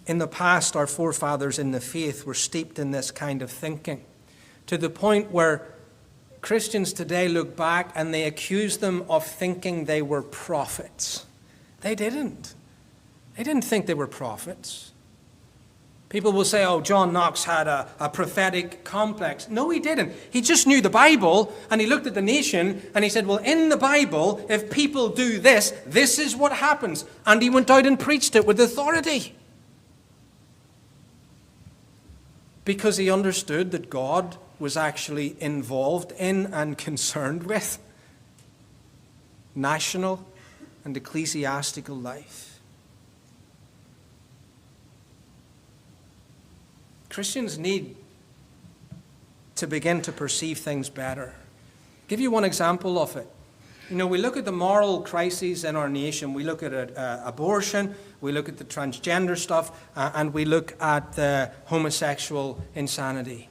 In the past, our forefathers in the faith were steeped in this kind of thinking, to the point where Christians today look back and they accuse them of thinking they were prophets. They didn't. They didn't think they were prophets. People will say, oh, John Knox had a prophetic complex. No, he didn't. He just knew the Bible, and he looked at the nation, and he said, well, in the Bible, if people do this, this is what happens. And he went out and preached it with authority. Because he understood that God was actually involved in and concerned with national and ecclesiastical life. Christians need to begin to perceive things better. I'll give you one example of it. You know, we look at the moral crises in our nation. We look at abortion, we look at the transgender stuff, and we look at the homosexual insanity.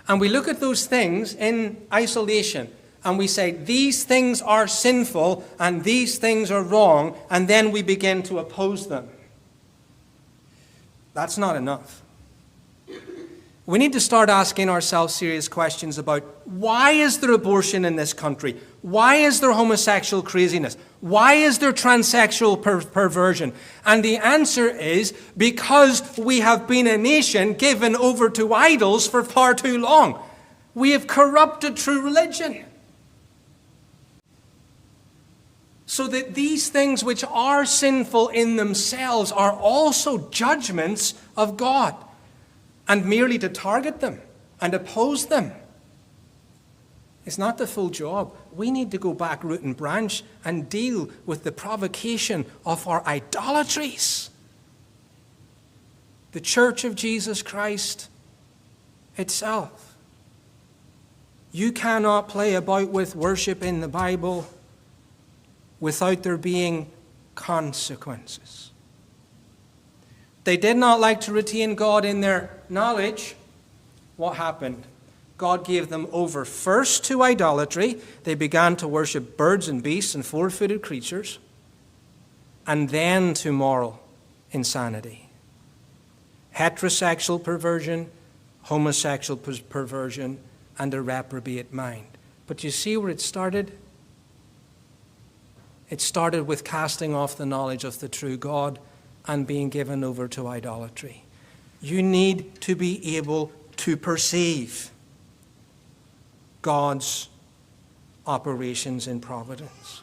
And we look at those things in isolation, and we say, these things are sinful, and these things are wrong, and then we begin to oppose them. That's not enough. We need to start asking ourselves serious questions about why is there abortion in this country? Why is there homosexual craziness? Why is there transsexual perversion? And the answer is because we have been a nation given over to idols for far too long. We have corrupted true religion. So that these things which are sinful in themselves are also judgments of God. And merely to target them and oppose them is not the full job. We need to go back root and branch and deal with the provocation of our idolatries. The Church of Jesus Christ itself. You cannot play about with worship in the Bible without there being consequences. They did not like to retain God in their knowledge. What happened? God gave them over first to idolatry. They began to worship birds and beasts and four-footed creatures. And then to moral insanity. Heterosexual perversion, homosexual perversion, and a reprobate mind. But you see where it started? It started with casting off the knowledge of the true God and being given over to idolatry. You need to be able to perceive God's operations in providence.